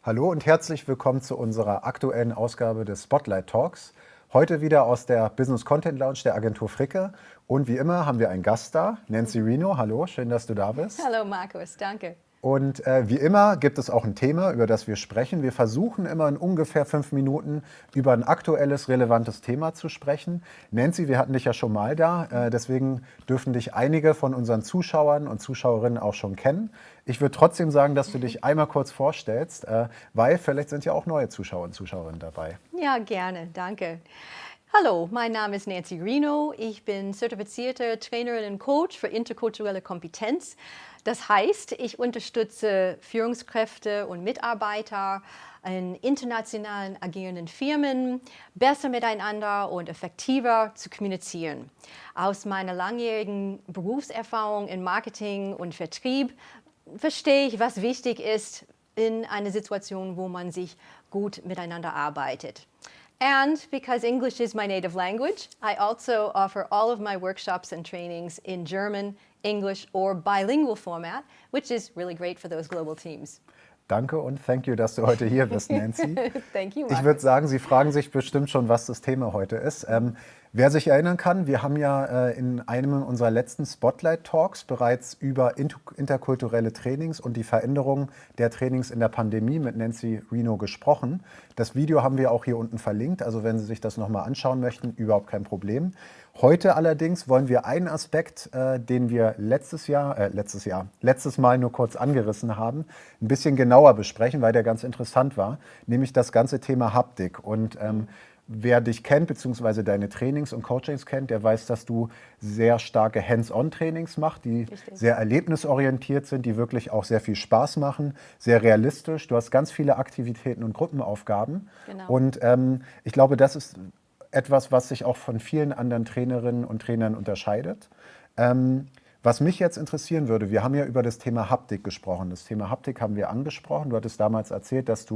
Hallo und herzlich willkommen zu unserer aktuellen Ausgabe des Spotlight Talks. Heute wieder aus der Business Content Lounge der Agentur Fricke. Und wie immer haben wir einen Gast da, Nancy Reno. Hallo, schön, dass du da bist. Hallo Markus, danke. Und wie immer gibt es auch ein Thema, über das wir sprechen. Wir versuchen immer in ungefähr 5 Minuten über ein aktuelles, relevantes Thema zu sprechen. Nancy, wir hatten dich ja schon mal da, deswegen dürfen dich einige von unseren Zuschauern und Zuschauerinnen auch schon kennen. Ich würde trotzdem sagen, dass du dich einmal kurz vorstellst, weil vielleicht sind ja auch neue Zuschauer und Zuschauerinnen dabei. Ja, gerne, danke. Hallo, mein Name ist Nancy Reno. Ich bin zertifizierte Trainerin und Coach für interkulturelle Kompetenz. Das heißt, ich unterstütze Führungskräfte und Mitarbeiter in internationalen agierenden Firmen, besser miteinander und effektiver zu kommunizieren. Aus meiner langjährigen Berufserfahrung in Marketing und Vertrieb verstehe ich, was wichtig ist in einer Situation, wo man sich gut miteinander arbeitet. And because English is my native language, I also offer all of my workshops and trainings in German, English, or bilingual format, which is really great for those global teams. Danke und thank you, dass du heute hier bist, Nancy. Thank you, Ich würde Marcus. sagen, Sie fragen sich bestimmt schon, was das Thema heute ist. Wer sich erinnern kann, wir haben ja in einem unserer letzten Spotlight-Talks bereits über interkulturelle Trainings und die Veränderung der Trainings in der Pandemie mit Nancy Reno gesprochen. Das Video haben wir auch hier unten verlinkt, also wenn Sie sich das nochmal anschauen möchten, überhaupt kein Problem. Heute allerdings wollen wir einen Aspekt, den wir letztes Mal nur kurz angerissen haben, ein bisschen genauer besprechen, weil der ganz interessant war, nämlich das ganze Thema Haptik. Und wer dich kennt, beziehungsweise deine Trainings und Coachings kennt, der weiß, dass du sehr starke Hands-on-Trainings machst, die Richtig. sehr erlebnisorientiert sind, die wirklich auch sehr viel Spaß machen, sehr realistisch. Du hast ganz viele Aktivitäten und Gruppenaufgaben. Genau. Und ich glaube, das ist etwas, was sich auch von vielen anderen Trainerinnen und Trainern unterscheidet. Was mich jetzt interessieren würde, wir haben ja über das Thema Haptik gesprochen. Das Thema Haptik haben wir angesprochen. Du hattest damals erzählt, dass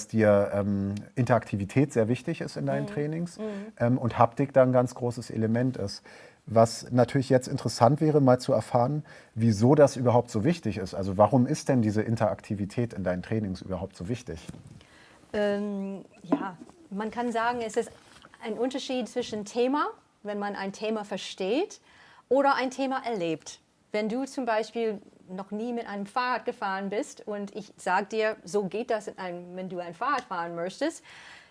dir Interaktivität sehr wichtig ist in deinen Trainings und Haptik da ein ganz großes Element ist. Was natürlich jetzt interessant wäre, mal zu erfahren, wieso das überhaupt so wichtig ist. Also warum ist denn diese Interaktivität in deinen Trainings überhaupt so wichtig? Ja, man kann sagen, es ist ein Unterschied zwischen Thema, wenn man ein Thema versteht, oder ein Thema erlebt. Wenn du zum Beispiel noch nie mit einem Fahrrad gefahren bist und ich sage dir, so geht das, wenn du ein Fahrrad fahren möchtest,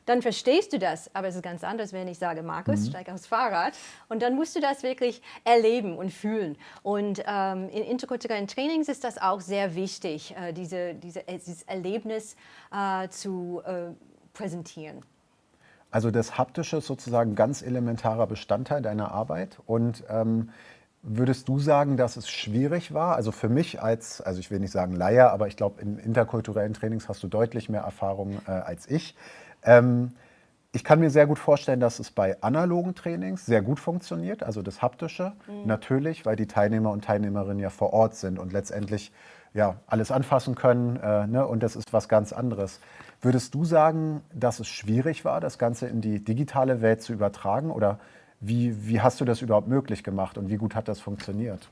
dann verstehst du das. Aber es ist ganz anders, wenn ich sage, Markus, steig aufs Fahrrad. Und dann musst du das wirklich erleben und fühlen. Und in interkulturellen Trainings ist das auch sehr wichtig, dieses Erlebnis zu präsentieren. Also das Haptische ist sozusagen ein ganz elementarer Bestandteil deiner Arbeit. Und würdest du sagen, dass es schwierig war? Also für mich also ich will nicht sagen Laie, aber ich glaube, in interkulturellen Trainings hast du deutlich mehr Erfahrung als ich. Ich kann mir sehr gut vorstellen, dass es bei analogen Trainings sehr gut funktioniert, also das Haptische. Natürlich, weil die Teilnehmer und Teilnehmerinnen ja vor Ort sind und letztendlich ja, alles anfassen können, ne? Und das ist was ganz anderes. Würdest du sagen, dass es schwierig war, das Ganze in die digitale Welt zu übertragen? Oder wie hast du das überhaupt möglich gemacht und wie gut hat das funktioniert?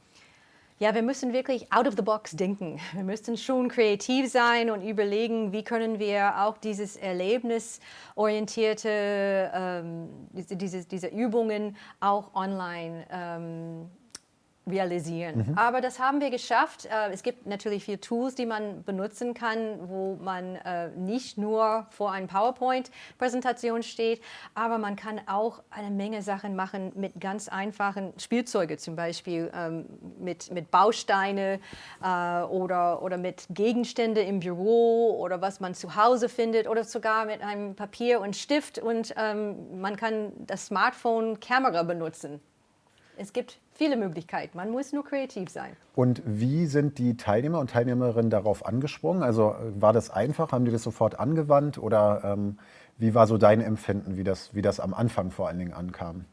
Ja, wir müssen wirklich out of the box denken. Wir müssen schon kreativ sein und überlegen, wie können wir auch dieses erlebnisorientierte, diese Übungen auch online realisieren. Aber das haben wir geschafft. Es gibt natürlich viele Tools, die man benutzen kann, wo man nicht nur vor einer PowerPoint-Präsentation steht, aber man kann auch eine Menge Sachen machen mit ganz einfachen Spielzeugen, zum Beispiel mit Bausteine oder mit Gegenstände im Büro oder was man zu Hause findet oder sogar mit einem Papier und Stift und man kann das Smartphone-Kamera benutzen. Es gibt viele Möglichkeiten, man muss nur kreativ sein. Und wie sind die Teilnehmer und Teilnehmerinnen darauf angesprungen? Also war das einfach? Haben die das sofort angewandt? Oder wie war so dein Empfinden, wie das am Anfang vor allen Dingen ankam?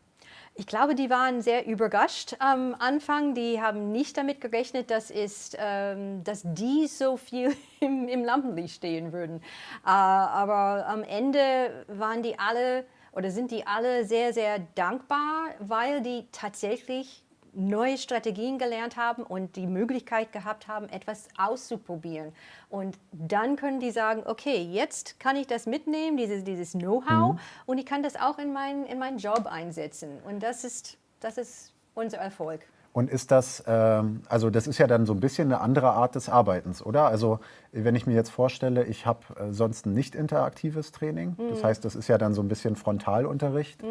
Ich glaube, die waren sehr überrascht am Anfang. Die haben nicht damit gerechnet, dass die so viel im Lampenlicht stehen würden. Aber am Ende waren die alle oder sind die alle sehr, sehr dankbar, weil die tatsächlich neue Strategien gelernt haben und die Möglichkeit gehabt haben, etwas auszuprobieren. Und dann können die sagen, okay, jetzt kann ich das mitnehmen, dieses Know-how, und ich kann das auch in meinen Job einsetzen. Und das ist unser Erfolg. Und ist das, also das ist ja dann so ein bisschen eine andere Art des Arbeitens, oder? Also wenn ich mir jetzt vorstelle, ich habe sonst ein nicht interaktives Training, das heißt, das ist ja dann so ein bisschen Frontalunterricht.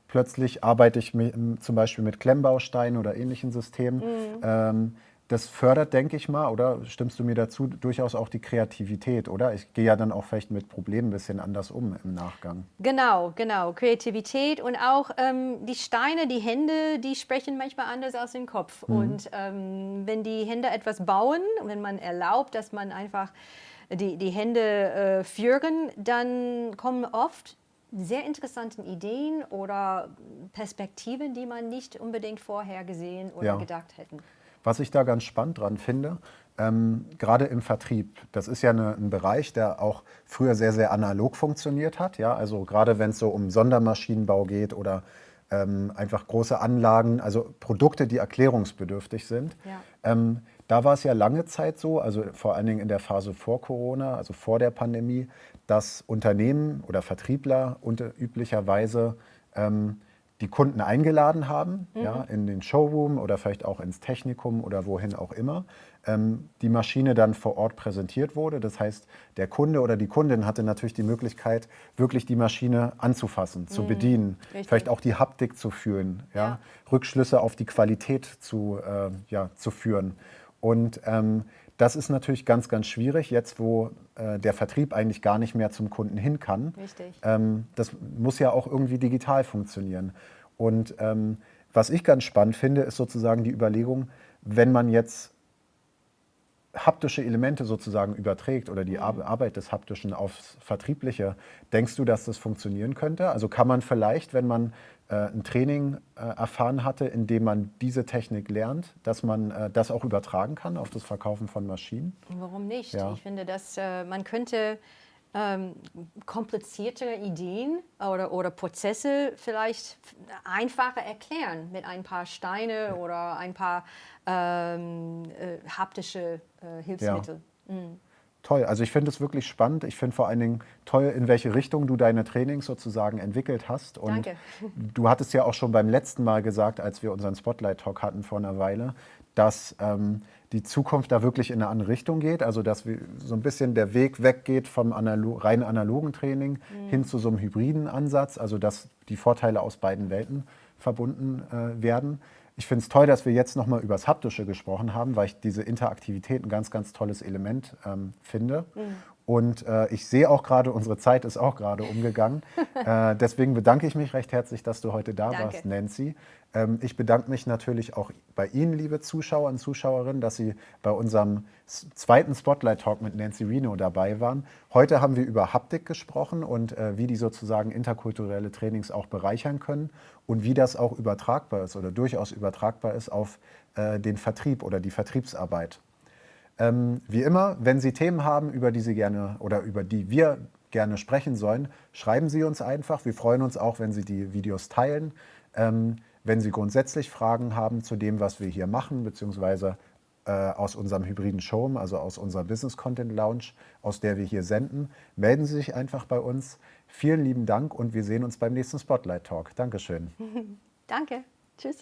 Plötzlich arbeite ich zum Beispiel mit Klemmbausteinen oder ähnlichen Systemen. Das fördert, denke ich mal, oder stimmst du mir dazu, durchaus auch die Kreativität, oder? Ich gehe ja dann auch vielleicht mit Problemen ein bisschen anders um im Nachgang. Genau. Kreativität und auch die Steine, die Hände, die sprechen manchmal anders als den Kopf. Und wenn die Hände etwas bauen, wenn man erlaubt, dass man einfach die Hände führen, dann kommen oft sehr interessante Ideen oder Perspektiven, die man nicht unbedingt vorher gesehen oder gedacht hätten. Was ich da ganz spannend dran finde, gerade im Vertrieb, das ist ja ein Bereich, der auch früher sehr, sehr analog funktioniert hat. Ja? Also gerade wenn es so um Sondermaschinenbau geht oder einfach große Anlagen, also Produkte, die erklärungsbedürftig sind. Ja. Da war es ja lange Zeit so, also vor allen Dingen in der Phase vor Corona, also vor der Pandemie, dass Unternehmen oder Vertriebler üblicherweise die Kunden eingeladen haben, ja, in den Showroom oder vielleicht auch ins Technikum oder wohin auch immer, die Maschine dann vor Ort präsentiert wurde. Das heißt, der Kunde oder die Kundin hatte natürlich die Möglichkeit, wirklich die Maschine anzufassen, zu bedienen, Richtig. vielleicht auch die Haptik zu fühlen, ja, Rückschlüsse auf die Qualität zu führen. Und das ist natürlich ganz, ganz schwierig, jetzt wo der Vertrieb eigentlich gar nicht mehr zum Kunden hin kann. Richtig. Das muss ja auch irgendwie digital funktionieren. Und was ich ganz spannend finde, ist sozusagen die Überlegung, wenn man jetzt haptische Elemente sozusagen überträgt oder die Arbeit des Haptischen aufs Vertriebliche, denkst du, dass das funktionieren könnte? Also kann man vielleicht, wenn man ein Training erfahren hatte, in dem man diese Technik lernt, dass man das auch übertragen kann auf das Verkaufen von Maschinen? Warum nicht? Ja. Ich finde, dass man könnte kompliziertere Ideen oder Prozesse vielleicht einfacher erklären mit ein paar Steine oder ein paar haptische Hilfsmittel. Toll, also ich finde es wirklich spannend. Ich finde vor allen Dingen toll, in welche Richtung du deine Trainings sozusagen entwickelt hast. Und Danke. du hattest ja auch schon beim letzten Mal gesagt, als wir unseren Spotlight-Talk hatten vor einer Weile, dass die Zukunft da wirklich in eine andere Richtung geht. Also dass so ein bisschen der Weg weggeht vom rein analogen Training hin zu so einem hybriden Ansatz. Also dass die Vorteile aus beiden Welten verbunden werden. Ich finde es toll, dass wir jetzt nochmal über das Haptische gesprochen haben, weil ich diese Interaktivität ein ganz, ganz tolles Element finde. Und ich sehe auch gerade, unsere Zeit ist auch gerade umgegangen. Deswegen bedanke ich mich recht herzlich, dass du heute da warst, Nancy. Ich bedanke mich natürlich auch bei Ihnen, liebe Zuschauer und Zuschauerinnen, dass Sie bei unserem zweiten Spotlight-Talk mit Nancy Reno dabei waren. Heute haben wir über Haptik gesprochen und wie die sozusagen interkulturelle Trainings auch bereichern können und wie das auch übertragbar ist oder durchaus übertragbar ist auf den Vertrieb oder die Vertriebsarbeit. Wie immer, wenn Sie Themen haben, über die Sie gerne oder über die wir gerne sprechen sollen, schreiben Sie uns einfach. Wir freuen uns auch, wenn Sie die Videos teilen. Wenn Sie grundsätzlich Fragen haben zu dem, was wir hier machen, beziehungsweise aus unserem hybriden Showroom, also aus unserer Business Content Lounge, aus der wir hier senden, melden Sie sich einfach bei uns. Vielen lieben Dank und wir sehen uns beim nächsten Spotlight Talk. Dankeschön. Danke. Tschüss.